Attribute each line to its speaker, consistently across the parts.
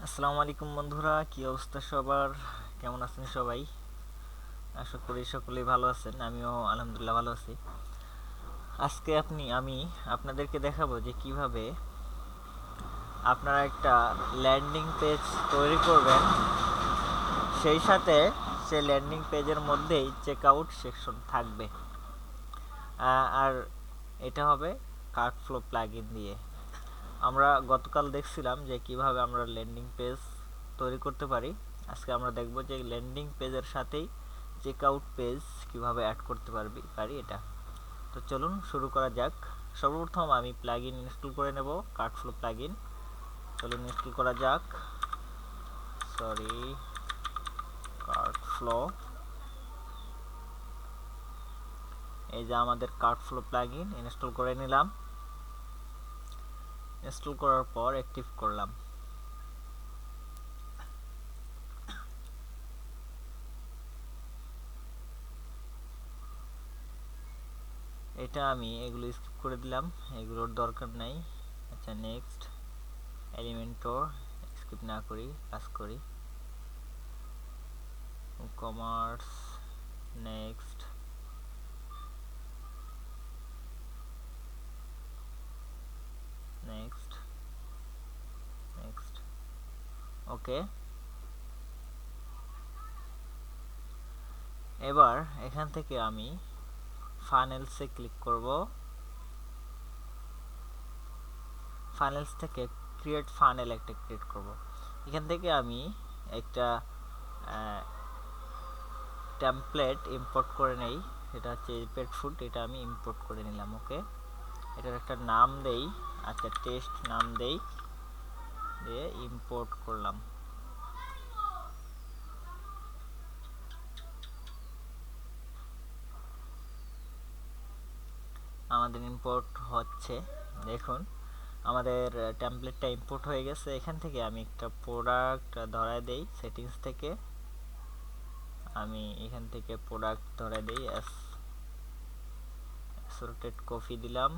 Speaker 1: আসসালামু আলাইকুম বন্ধুরা, কি অবস্থা সবার? কেমন আছেন সবাই? আশা করি সকলেই ভালো আছেন। আমিও আলহামদুলিল্লাহ ভালো আছি। আজকে আমি আপনাদেরকে দেখাবো যে কিভাবে আপনারা একটা ল্যান্ডিং পেজ তৈরি করবেন, সেই সাথে সেই ল্যান্ডিং পেজের মধ্যেই চেকআউট সেকশন থাকবে। আর এটা হবে কার্টফ্লো প্লাগইন দিয়ে। আমরা গতকাল দেখছিলাম যে কিভাবে আমরা ল্যান্ডিং পেজ তৈরি করতে পারি। আজকে আমরা দেখব যে ল্যান্ডিং পেজের সাথেই চেকআউট পেজ কিভাবে অ্যাড করতে পারি এটা। তো চলুন শুরু করা যাক। সর্বপ্রথম আমি প্লাগইন ইনস্টল করে নেব, কার্টফ্লো প্লাগইন। চলুন ইনস্টল করা যাক। কার্টফ্লো, এই যে আমাদের কার্টফ্লো প্লাগইন ইনস্টল করে নিলাম। ইনস্টল করার পর অ্যাক্টিভ করলাম। এটা আমি এগুলো স্কিপ করে দিলাম, এগুলোর দরকার নাই। আচ্ছা, নেক্সট। এলিমেন্টর স্কিপ না করি, কাজ করি। Commerce, next. নেক্সট, নেক্সট, ওকে। এবার এখান থেকে আমি ফানেলসে ক্লিক করব। ফানেলস থেকে ক্রিয়েট ফানেল একটা ক্রিয়েট করব। এখান থেকে আমি একটা টেমপ্লেট ইম্পোর্ট করে নেই, সেটা হচ্ছে পেট ফুড। এটা আমি ইম্পোর্ট করে নিলাম। ওকে, এটার একটা নাম দেই। আচ্ছা, টেস্ট নাম দেই, দিয়ে ইম্পোর্ট করলাম। আমাদের ইম্পোর্ট হচ্ছে, দেখুন আমাদের টেমপ্লেটটা ইম্পোর্ট হয়ে গেছে। এখান থেকে আমি একটা প্রোডাক্ট ধরায় দেই। সেটিংস থেকে আমি এখান থেকে প্রোডাক্ট ধরায় দেই, অ্যাসর্টেড কফি দিলাম,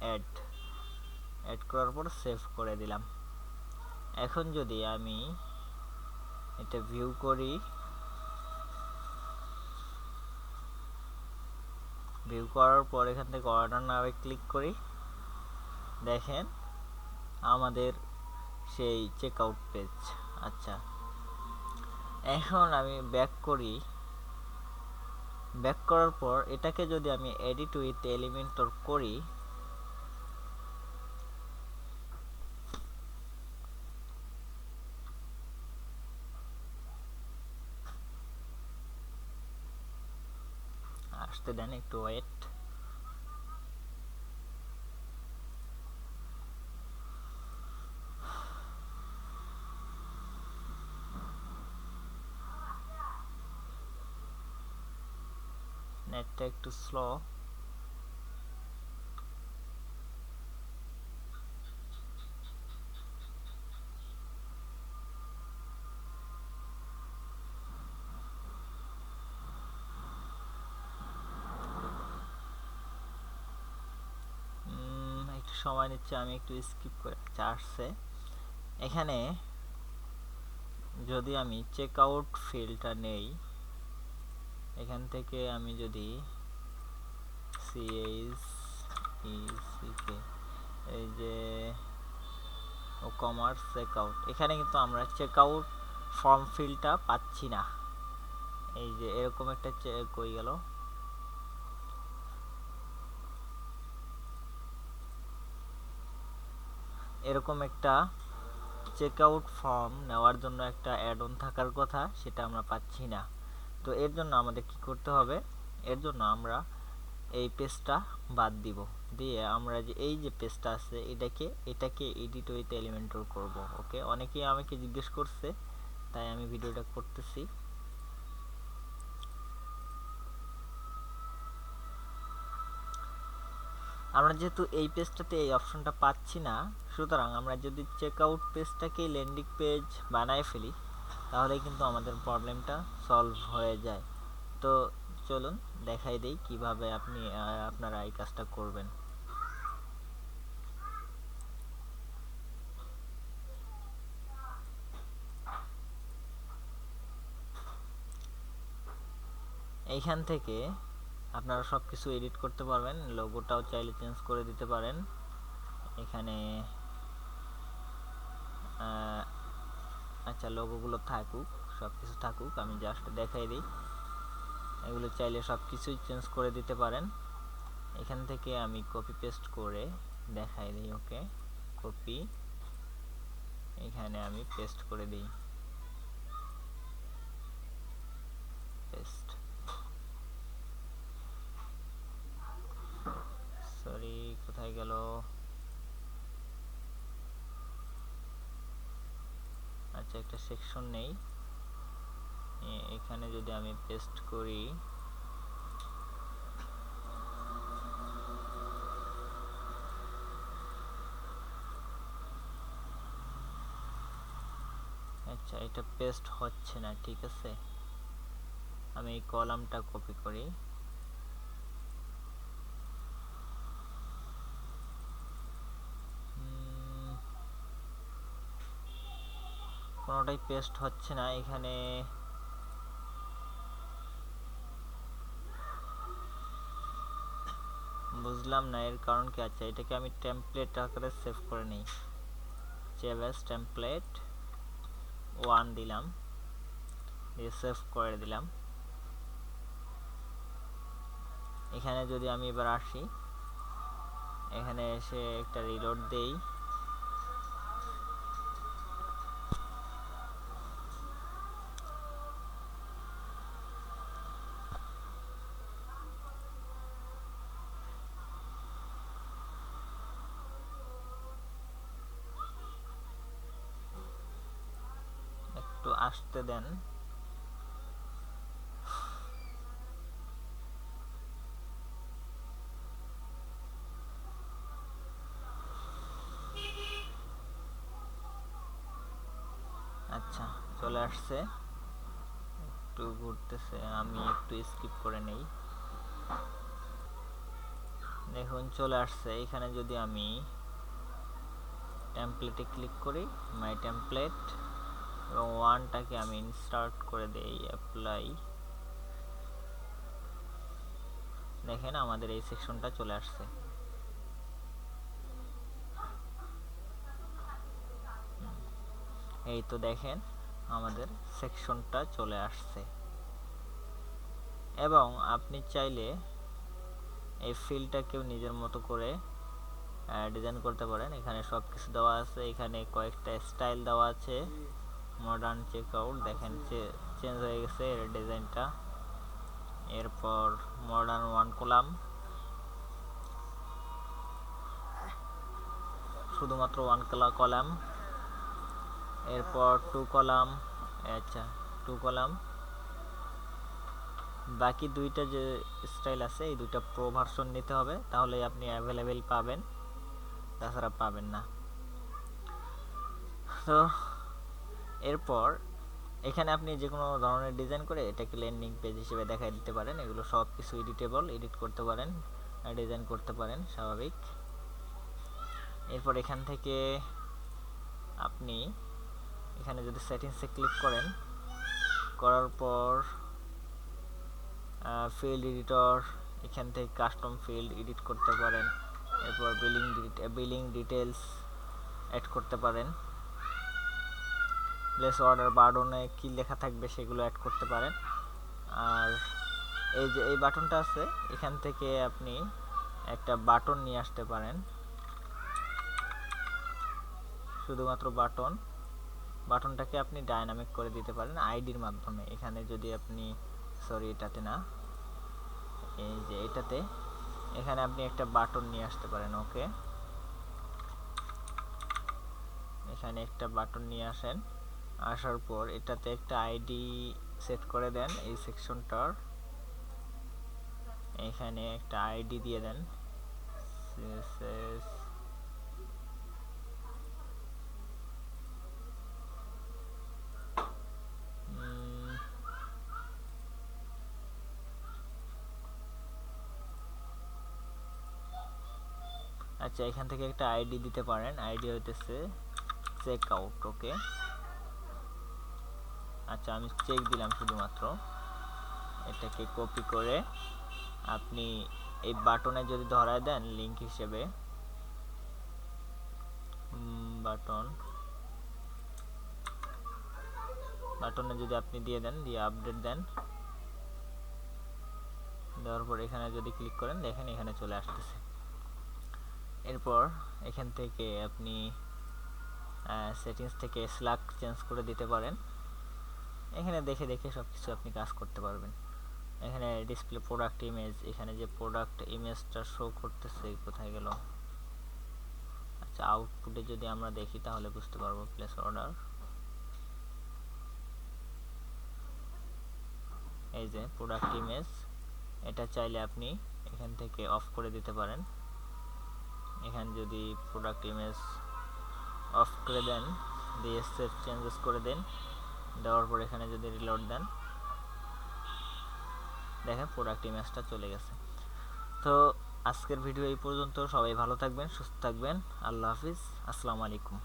Speaker 1: অ্যাড করার পর সেভ করে দিলাম। এখন যদি আমি এটা ভিউ করি, ভিউ করার পর এখান থেকে অর্ডার নামে ক্লিক করি, দেখেন আমাদের সেই চেকআউট পেজ। আচ্ছা, এখন আমি ব্যাক করি। ব্যাক করার পর এটাকে যদি আমি এডিট উইথ এলিমেন্টর করি, আসতে দেন, একটু ওয়েট। নেটটা একটু স্লো। একটু সময় নিচ্ছে, আমি একটু স্কিপ করে আসছে। এখানে যদি আমি চেকআউট ফিল্ডটা নেই, এখান থেকে আমি যদি CHECK, এই যে কমার্স চেকআউট, এখানে কিন্তু আমরা চেকআউট ফর্ম ফিল্ডটা পাচ্ছি না। এই যে এরকম একটা কই গেল, এরকম একটা চেকআউট ফর্ম নেওয়ার জন্য একটা অ্যাড অন থাকার কথা, সেটা আমরা পাচ্ছি না। তো এর জন্য আমাদের কি করতে হবে? এর জন্য আমরা এই পেজটা বাদ দিব, দিয়ে আমরা যে এই যে পেজটা আছে এটাকে এডিট উইথ এলিমেন্টর করব। ওকে, অনেকেই আমাকে জিজ্ঞেস করছে, তাই আমি ভিডিওটা করতেছি। আমরা যেহেতু এই পেজটাতে এই অপশনটা পাচ্ছি না, সুতরাং আমরা যদি চেকআউট পেজটাকে ল্যান্ডিং পেজ বানায় ফেলি, তাহলে কিন্তু আমাদের প্রবলেমটা সলভ হয়ে যায়। তো চলুন দেখাই দেই কিভাবে আপনারা এই কাজটা করবেন। এইখান থেকে আপনারা সব কিছু এডিট করতে পারবেন। লোগোটাও চাইলে চেঞ্জ করে দিতে পারেন। এখানে আচ্ছা, লোগোগুলো থাকুক, সব কিছু থাকুক, আমি জাস্ট দেখাই দিই। এগুলো চাইলে সব কিছুই চেঞ্জ করে দিতে পারেন। এখান থেকে আমি কপি পেস্ট করে দেখাই দিই। ওকে, কপি, এখানে আমি পেস্ট করে দিই, পেস্ট। সরি, কোথায় গেল? আচ্ছা, একটা সেকশন নেই, এখানে যদি আমি পেস্ট করি, আচ্ছা এটা পেস্ট হচ্ছে না, ঠিক আছে। আমি এই কলামটা কপি করি, কোনোটাই পেস্ট হচ্ছে না। এখানে বুঝলাম না এর কারণ কি। আচ্ছা, এটাকে আমি টেমপ্লেট আকারে সেভ করে নিই। সেভ অ্যাজ টেমপ্লেট 1 দিলাম, দিয়ে সেভ করে দিলাম। এখানে যদি আমি এবার আসি, এখানে এসে একটা রিলোড দেই, একটু আসতে দেন। আচ্ছা, চলে আসছে, একটু ঘুরতেছে, আমি একটু স্কিপ করে নেই। দেখুন চলে আসছে। এখানে যদি আমি টেমপ্লেটে ক্লিক করি, মাই টেমপ্লেট, এবং 1টাকে আমি ইনসার্ট করে দেই, অ্যাপ্লাই, দেখেন আমাদের এই সেকশনটা চলে আসছে। এই তো দেখেন আমাদের সেকশনটা চলে আসছে। এবং আপনি চাইলে এই ফিলটাকেও নিজের মতো করে ডিজাইন করতে পারেন। এখানে সব কিছু দেওয়া আছে, এখানে কয়েকটা স্টাইল দেওয়া আছে। মডার্ন চেকআউট, দেখেন চেঞ্জ হয়ে গেছে এর ডিজাইনটা। এরপর মডার্ন 1 কলাম, শুধুমাত্র 1 কলাম। এরপর 2 কলাম, আচ্ছা 2 কলাম। বাকি দুইটা যে স্টাইল আছে, এই দুইটা প্রো ভার্সন নিতে হবে, তাহলে আপনি অ্যাভেলেবেল পাবেন, তাছাড়া পাবেন না। তো এরপর এখানে আপনি যে কোনো ধরনের ডিজাইন করে এটাকে ল্যান্ডিং পেজ হিসেবে দেখাই দিতে পারেন। এগুলো সব কিছু এডিটেবল, এডিট করতে পারেন, ডিজাইন করতে পারেন, স্বাভাবিক। এরপর এখান থেকে আপনি এখানে যদি সেটিংসে ক্লিক করেন, করার পর ফিল্ড এডিটর, এখান থেকে কাস্টম ফিল্ড এডিট করতে পারেন। এরপর বিলিং ডিটেলস অ্যাড করতে পারেন। প্লেস অর্ডার বাটনে কি লেখা থাকবে সেগুলো অ্যাড করতে পারেন। আর এই যে এই বাটনটা আছে, এখান থেকে আপনি একটা বাটন নিয়ে আসতে পারেন, শুধুমাত্র বাটনটাকে আপনি ডাইনামিক করে দিতে পারেন আইডির মাধ্যমে। এখানে যদি আপনি, সরি এটাতে না, এই যে এটাতে, এখানে আপনি একটা বাটন নিয়ে আসতে পারেন। ওকে, এখানে একটা বাটন নিয়ে আসেন, আসার পর এটাতে একটা আইডি সেট করে দেন। এই সেকশনটার এখানে একটা আইডি দিয়ে দেন, আচ্ছা এখান থেকে একটা আইডি দিতে পারেন, আইডি হইতেছে চেকআউট। ওকে, আচ্ছা আমি চেক দিলাম শুধুমাত্র। এটাকে কপি করে আপনি এই বাটনে যদি ধরায় দেন লিংক হিসেবে, বাটনে যদি আপনি দিয়ে দেন, দিয়ে আপডেট দেন, দেওয়ার পর এখানে যদি ক্লিক করেন দেখেন এখানে চলে আসতেছে। এরপর এখান থেকে আপনি সেটিংস থেকে স্ল্যাক চেঞ্জ করে দিতে পারেন। এখানে দেখে দেখে সব কিছু আপনি কাজ করতে পারবেন। এখানে ডিসপ্লে প্রোডাক্ট ইমেজ, এখানে যে প্রোডাক্ট ইমেজটা শো করতেছে কোথায় গেল, আচ্ছা আউটপুটে যদি আমরা দেখি তাহলে বুঝতে পারবো। প্লেস অর্ডার, এই যে প্রোডাক্ট ইমেজ, এটা চাইলে আপনি এখান থেকে অফ করে দিতে পারেন। এখানে যদি প্রোডাক্ট ইমেজ অফ করে দেন, দিয়ে সেভ চেঞ্জেস করে দেন, দেওয়ার পর এখানে যদি রিলোড দেন দেখেন প্রোডাক্ট ইমেজটা চলে গেছে। তো আজকের ভিডিও এই পর্যন্ত। সবাই ভালো থাকবেন, সুস্থ থাকবেন। আল্লাহ হাফিজ, আসসালামু আলাইকুম।